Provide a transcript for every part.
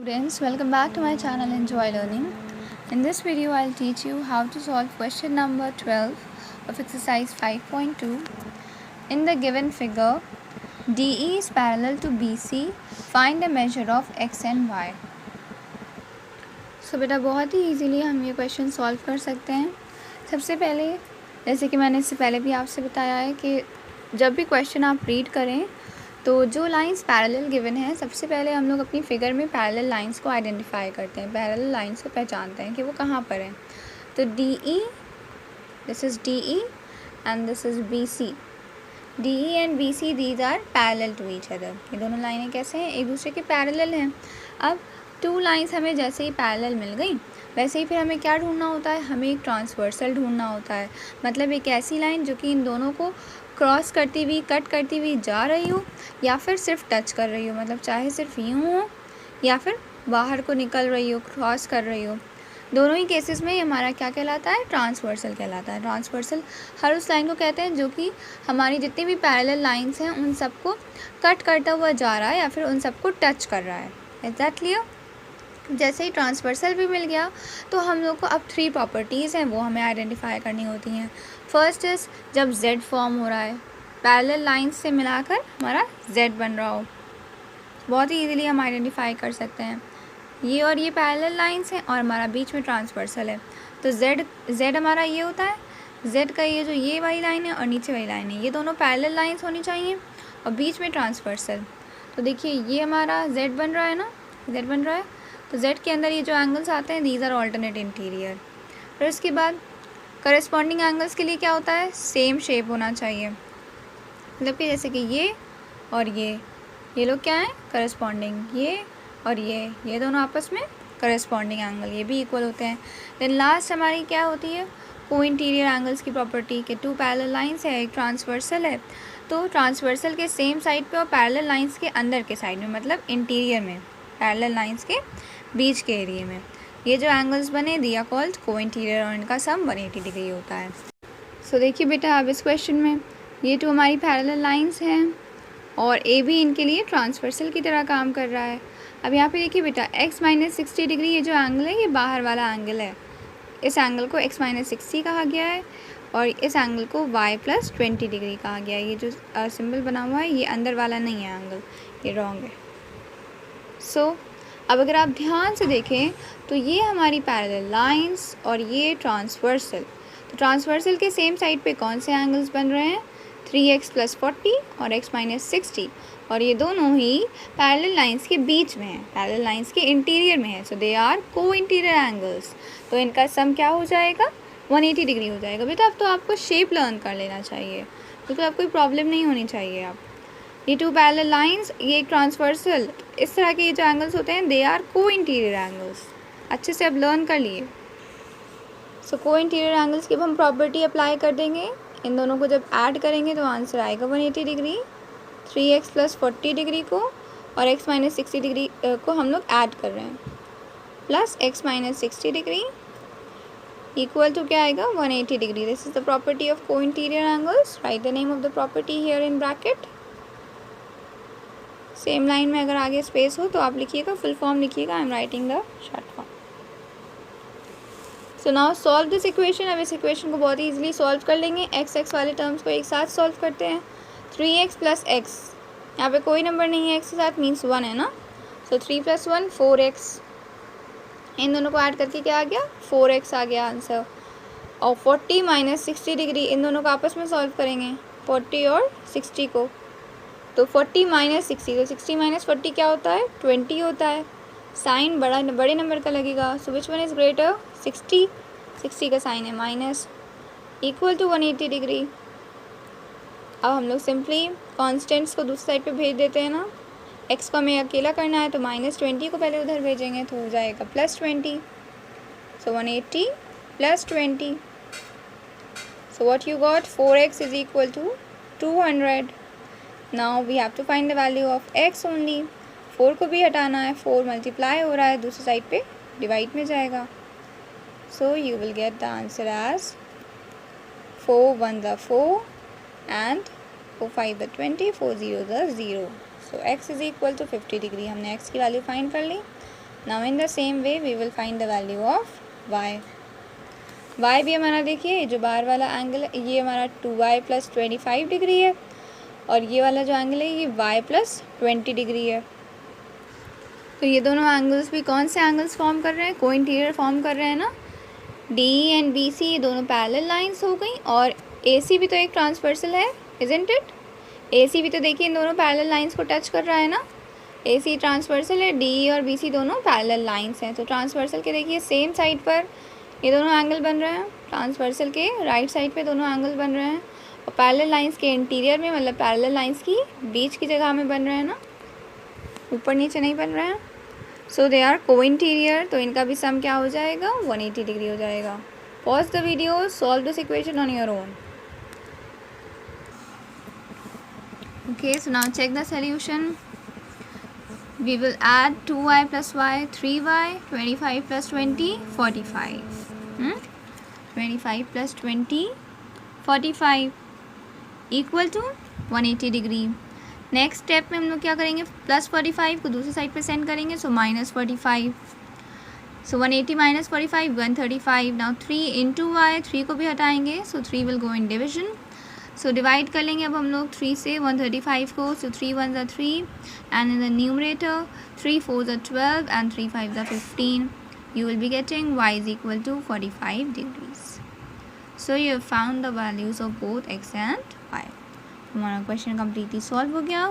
students, welcome back to my channel Enjoy Learning. In this video I'll teach you how to solve question number 12 of exercise 5.2. In the given figure, DE is parallel to BC. Find a measure of x and y. बेटा बहुत ही easily हम ये question solve कर सकते हैं। सबसे पहले, जैसे कि मैंने इससे पहले भी आपसे बताया है कि जब भी क्वेश्चन आप रीड करें तो जो लाइंस पैरेलल गिवन है, सबसे पहले हम लोग अपनी फिगर में पैरेलल लाइंस को आइडेंटिफाई करते हैं, पैरेलल लाइंस को पहचानते हैं कि वो कहाँ पर हैं। तो DE, this is DE and this is BC। DE and BC these are parallel to each other. ये दोनों लाइनें कैसे हैं? एक दूसरे के पैरेलल हैं। अब टू लाइंस हमें जैसे ही पैरेलल मिल गई, वैसे ही फिर हमें क्या ढूंढना होता है? हमें एक ट्रांसवर्सल ढूंढना होता है। मतलब एक ऐसी लाइन जो कि इन दोनों को क्रॉस करती हुई, कट करती हुई जा रही हो, या फिर सिर्फ टच कर रही हो। मतलब चाहे सिर्फ यूँ हो या फिर बाहर को निकल रही हो, क्रॉस कर रही हो। दोनों ही केसेस में हमारा क्या कहलाता है? ट्रांसवर्सल कहलाता है। ट्रांसवर्सल हर उस लाइन को कहते हैं जो कि हमारी जितनी भी पैरेलल लाइंस हैं उन सबको कट करता हुआ जा रहा है या फिर उन सबको टच कर रहा है। Is that clear? जैसे ही ट्रांसवर्सल भी मिल गया तो हम लोग को अब 3 प्रॉपर्टीज़ हैं वो हमें आइडेंटिफाई करनी होती हैं। फर्स्ट इज़ जब Z फॉर्म हो रहा है, पैरेलल लाइंस से मिलाकर हमारा Z बन रहा हो, बहुत ही इजीली हम आइडेंटिफाई कर सकते हैं। ये और ये पैरेलल लाइंस हैं और हमारा बीच में ट्रांसवर्सल है। तो Z हमारा ये होता है, Z का ये जो ये वाली लाइन है और नीचे वाली लाइन है, ये दोनों पैरेलल लाइंस होनी चाहिए और बीच में ट्रांसवर्सल। तो देखिए ये हमारा Z बन रहा है ना, Z बन रहा है। तो Z के अंदर ये जो एंगल्स आते हैं, दीज आर ऑल्टरनेट इंटीरियर। फिर उसके बाद करस्पॉन्डिंग एंगल्स के लिए क्या होता है? सेम शेप होना चाहिए। मतलब कि जैसे कि ये और ये लोग क्या हैं? करस्पॉन्डिंग। ये और ये दोनों आपस में करस्पॉन्डिंग एंगल, ये भी इक्वल होते हैं। देन लास्ट हमारी क्या होती है? को इंटीरियर एंगल्स की प्रॉपर्टी के 2 पैरेलल लाइंस है, एक ट्रांसवर्सल है। तो ट्रांसवर्सल के सेम साइड पे और पैरेलल लाइंस के अंदर के साइड में, मतलब इंटीरियर में, पैरेलल लाइंस के बीच के एरिया में ये जो एंगल्स बने दे आर कॉल्ड को इंटीरियर और इनका सम 180 डिग्री होता है। सो देखिए बेटा, अब इस क्वेश्चन में ये 2 हमारी पैरेलल लाइंस हैं और ए भी इनके लिए ट्रांसवर्सल की तरह काम कर रहा है। अब यहाँ पे देखिए बेटा, x - 60 डिग्री ये जो एंगल है, ये बाहर वाला एंगल है। इस एंगल को x - 60 कहा गया है और इस एंगल को y + 20 डिग्री कहा गया है। ये जो सिंबल बना हुआ है, ये अंदर वाला नहीं है एंगल, ये रॉन्ग है। सो अब अगर आप ध्यान से देखें तो ये हमारी पैरेलल लाइंस और ये ट्रांसवर्सल। तो ट्रांसवर्सल के सेम साइड पे कौन से एंगल्स बन रहे हैं? 3x + 40 और x - 60, और ये दोनों ही पैरेलल लाइंस के बीच में हैं, पैरेलल लाइंस के इंटीरियर में है। सो दे आर को इंटीरियर एंगल्स। तो इनका सम क्या हो जाएगा? 180 डिग्री हो जाएगा। बेटा अब तो आपको शेप लर्न कर लेना चाहिए, बिल्कुल आपको कोई प्रॉब्लम नहीं होनी चाहिए। आप ये 2 पैरेलल लाइंस, ये एक ट्रांसवर्सल, इस तरह के जो एंगल्स होते हैं दे आर को इंटीरियर एंगल्स। अच्छे से अब लर्न कर लिए। सो को इंटीरियर एंगल्स की हम प्रॉपर्टी अप्लाई कर देंगे। इन दोनों को जब ऐड करेंगे तो आंसर आएगा 180 डिग्री। 3x + 40 डिग्री को और x - 60 डिग्री को हम लोग ऐड कर रहे हैं, plus x - 60 degree equal to क्या आएगा? 180 degree. This is the property of को interior angles. Write the name of the property here in bracket. Same line में अगर आगे स्पेस हो तो आप लिखिएगा, फुल फॉर्म लिखिएगा। I am writing the short form. So now solve this equation. अब इस इक्वेशन को बहुत ही ईजिली सॉल्व कर लेंगे। x वाले टर्म्स को एक साथ सॉल्व करते हैं। 3x + x, यहाँ पे कोई नंबर नहीं है x के साथ, मीन्स 1 है ना। सो 3 + 1 4x, इन दोनों को ऐड करके क्या आ गया? 4x आ गया आंसर। और 40 - 60 डिग्री, इन दोनों को आपस में सॉल्व करेंगे, 40 और 60 को। तो 40 - 60, तो 60 - 40 क्या होता है? 20 होता है। साइन बड़े नंबर का लगेगा। सो विच वन इज़ ग्रेटर? 60 का साइन है माइनस, इक्वल टू 180 डिग्री। अब हम लोग सिंपली कॉन्स्टेंट्स को दूसरी साइड पे भेज देते हैं ना। x को हमें अकेला करना है तो -20 को पहले उधर भेजेंगे तो हो जाएगा +20। So 180 + 20। So what you got? 4x = 200। Now we have to find the value of x only. 4 को भी हटाना है, 4 मल्टीप्लाई हो रहा है, दूसरी साइड पे डिवाइड में जाएगा। So you will get the answer as 4 1 = 4 and 4 5 = 20, 4 0 = 0। सो x = 50 डिग्री। हमने x की वैल्यू फाइंड कर ली। Now in the same way we will find the value of y. y भी हमारा देखिए जो बाहर वाला एंगल है ये हमारा 2y + 25 डिग्री है और ये वाला जो एंगल है ये y + 20 डिग्री है. तो ये दोनों एंगल्स भी कौन से एंगल्स फॉर्म कर रहे हैं, कोइंटीरियर फॉर्म कर रहे हैं ना. डी एंड बी सी ये दोनों पैरेलल लाइंस हो गई और ए सी भी तो एक ट्रांसवर्सल है, इजंट इट. ए सी भी तो देखिए इन दोनों पैरेलल लाइंस को टच कर रहा है ना. ए सी ट्रांसवर्सल है, डी और बी सी दोनों पैरेलल लाइंस हैं. तो ट्रांसवर्सल के देखिए सेम साइड पर ये दोनों एंगल बन रहे हैं, ट्रांसवर्सल के राइट साइड पे दोनों एंगल बन रहे हैं और पैरेलल लाइंस के इंटीरियर में मतलब पैरेलल लाइंस की बीच की जगह में बन रहे हैं ना, ऊपर नीचे नहीं बन रहे हैं. सो दे आर को-इंटीरियर. तो इनका भी सम क्या हो जाएगा, 180 डिग्री हो जाएगा. Pause the video, solve this equation on your own. Okay, so now check the solution. We will add 2y plus y, 3y, 25 plus 20, 45. 25 plus 20, 45 equal to 180 degree. Next step में हम लोग क्या करेंगे, +45 को दूसरी साइड पे सेंड करेंगे, सो -45. सो 180 - 45, 135. Now 3 into Y, 3 को भी हटाएंगे, सो 3 will go in division. So divide कर लेंगे अब हम लोग 3 से 135 को. सो 3 1 ज़ा 3 एंड इन द न्यूमरेटर 3 4 ज़ा 12 एंड 3 5 ज़ा 15. You will be getting y is equal to 45 degrees. So you have found the values of both x and y. हमारा क्वेश्चन कम्प्लीटली सॉल्व हो गया.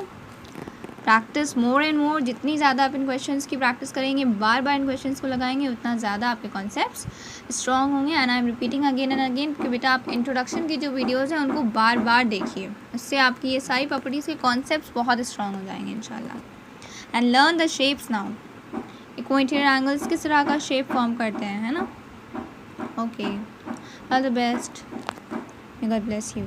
Practice more and more. जितनी ज़्यादा आप इन questions की practice करेंगे, बार बार इन क्वेश्चंस को लगाएंगे, उतना ज़्यादा आपके कॉन्सेप्ट्स स्ट्रॉन्ग होंगे. And I am repeating again and again कि बेटा आप इंट्रोडक्शन की जो वीडियोज़ हैं उनको बार बार देखिए. इससे आपकी ये सारी प्रॉपर्टीज़ के कॉन्सेप्ट्स बहुत स्ट्रॉन्ग हो जाएंगे इंशाल्लाह. And learn the shapes now. Equatorial angles किस तरह का शेप फॉर्म करते हैं, है ना. Okay, all the best. May God bless you.